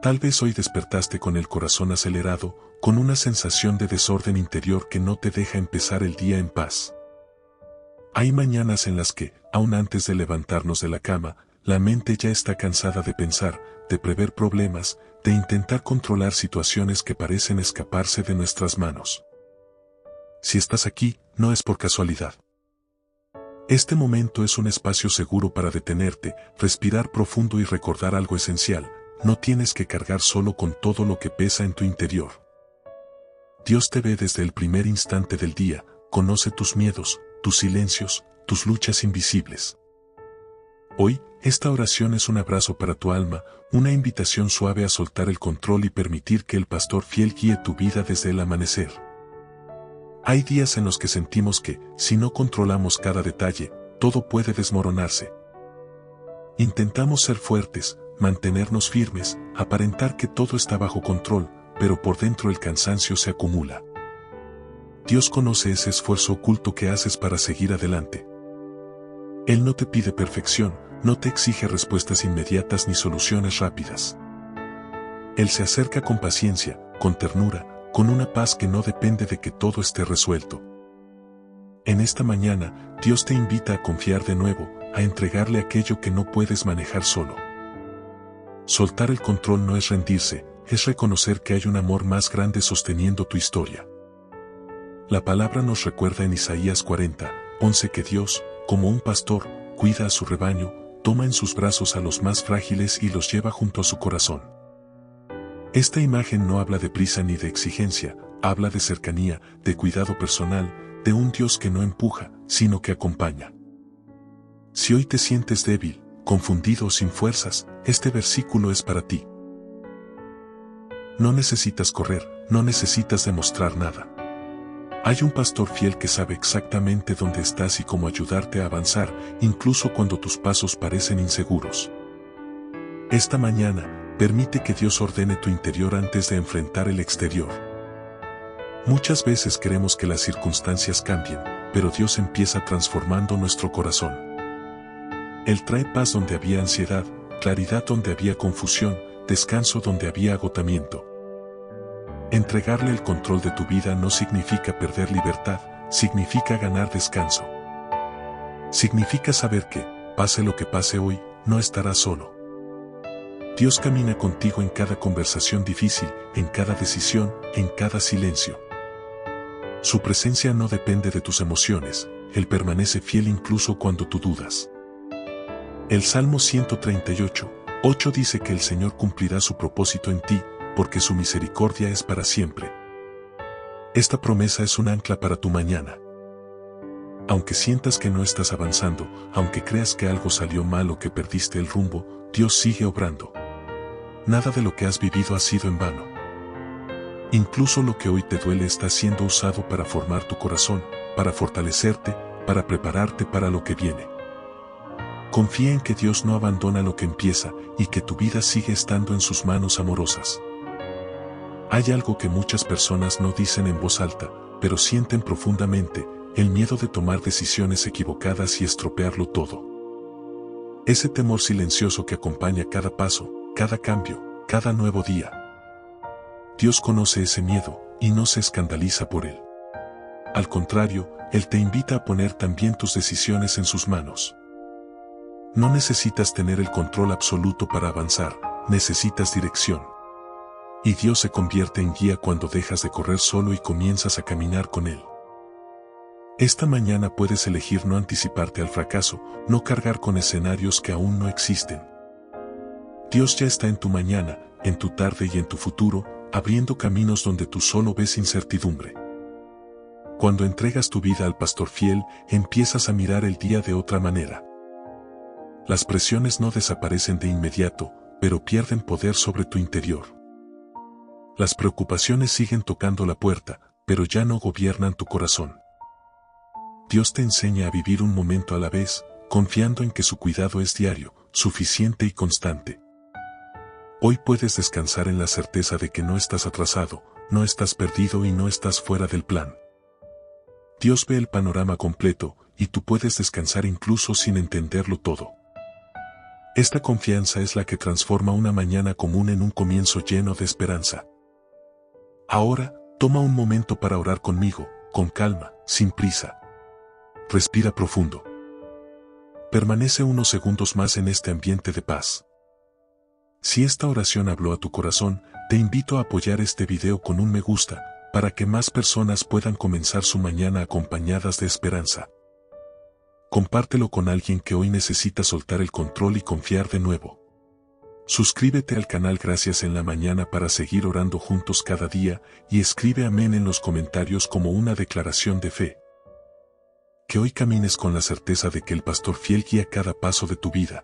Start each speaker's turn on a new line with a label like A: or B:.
A: Tal vez hoy despertaste con el corazón acelerado, con una sensación de desorden interior que no te deja empezar el día en paz. Hay mañanas en las que, aún antes de levantarnos de la cama, la mente ya está cansada de pensar, de prever problemas, de intentar controlar situaciones que parecen escaparse de nuestras manos. Si estás aquí, no es por casualidad. Este momento es un espacio seguro para detenerte, respirar profundo y recordar algo esencial. No tienes que cargar solo con todo lo que pesa en tu interior. Dios te ve desde el primer instante del día, conoce tus miedos, tus silencios, tus luchas invisibles. Hoy, esta oración es un abrazo para tu alma, una invitación suave a soltar el control y permitir que el pastor fiel guíe tu vida desde el amanecer. Hay días en los que sentimos que, si no controlamos cada detalle, todo puede desmoronarse. Intentamos ser fuertes, mantenernos firmes, aparentar que todo está bajo control, pero por dentro el cansancio se acumula. Dios conoce ese esfuerzo oculto que haces para seguir adelante. Él no te pide perfección, no te exige respuestas inmediatas ni soluciones rápidas. Él se acerca con paciencia, con ternura, con una paz que no depende de que todo esté resuelto. En esta mañana, Dios te invita a confiar de nuevo, a entregarle aquello que no puedes manejar solo. Soltar el control no es rendirse, es reconocer que hay un amor más grande sosteniendo tu historia. La palabra nos recuerda en Isaías 40:11 que Dios, como un pastor, cuida a su rebaño, toma en sus brazos a los más frágiles y los lleva junto a su corazón. Esta imagen no habla de prisa ni de exigencia, habla de cercanía, de cuidado personal, de un Dios que no empuja, sino que acompaña. Si hoy te sientes débil, confundido o sin fuerzas, este versículo es para ti. No necesitas correr, no necesitas demostrar nada. Hay un pastor fiel que sabe exactamente dónde estás y cómo ayudarte a avanzar, incluso cuando tus pasos parecen inseguros. Esta mañana, permite que Dios ordene tu interior antes de enfrentar el exterior. Muchas veces queremos que las circunstancias cambien, pero Dios empieza transformando nuestro corazón. Él trae paz donde había ansiedad, claridad donde había confusión, descanso donde había agotamiento. Entregarle el control de tu vida no significa perder libertad, significa ganar descanso. Significa saber que, pase lo que pase hoy, no estarás solo. Dios camina contigo en cada conversación difícil, en cada decisión, en cada silencio. Su presencia no depende de tus emociones, Él permanece fiel incluso cuando tú dudas. El Salmo 138:8 dice que el Señor cumplirá su propósito en ti, porque su misericordia es para siempre. Esta promesa es un ancla para tu mañana. Aunque sientas que no estás avanzando, aunque creas que algo salió mal o que perdiste el rumbo, Dios sigue obrando. Nada de lo que has vivido ha sido en vano. Incluso lo que hoy te duele está siendo usado para formar tu corazón, para fortalecerte, para prepararte para lo que viene. Confía en que Dios no abandona lo que empieza y que tu vida sigue estando en sus manos amorosas. Hay algo que muchas personas no dicen en voz alta, pero sienten profundamente, el miedo de tomar decisiones equivocadas y estropearlo todo. Ese temor silencioso que acompaña cada paso, cada cambio, cada nuevo día. Dios conoce ese miedo y no se escandaliza por él. Al contrario, Él te invita a poner también tus decisiones en sus manos. No necesitas tener el control absoluto para avanzar, necesitas dirección. Y Dios se convierte en guía cuando dejas de correr solo y comienzas a caminar con Él. Esta mañana puedes elegir no anticiparte al fracaso, no cargar con escenarios que aún no existen. Dios ya está en tu mañana, en tu tarde y en tu futuro, abriendo caminos donde tú solo ves incertidumbre. Cuando entregas tu vida al pastor fiel, empiezas a mirar el día de otra manera. Las presiones no desaparecen de inmediato, pero pierden poder sobre tu interior. Las preocupaciones siguen tocando la puerta, pero ya no gobiernan tu corazón. Dios te enseña a vivir un momento a la vez, confiando en que su cuidado es diario, suficiente y constante. Hoy puedes descansar en la certeza de que no estás atrasado, no estás perdido y no estás fuera del plan. Dios ve el panorama completo, y tú puedes descansar incluso sin entenderlo todo. Esta confianza es la que transforma una mañana común en un comienzo lleno de esperanza. Ahora, toma un momento para orar conmigo, con calma, sin prisa. Respira profundo. Permanece unos segundos más en este ambiente de paz. Si esta oración habló a tu corazón, te invito a apoyar este video con un me gusta, para que más personas puedan comenzar su mañana acompañadas de esperanza. Compártelo con alguien que hoy necesita soltar el control y confiar de nuevo. Suscríbete al canal Gracias en la Mañana para seguir orando juntos cada día y escribe amén en los comentarios como una declaración de fe. Que hoy camines con la certeza de que el pastor fiel guía cada paso de tu vida.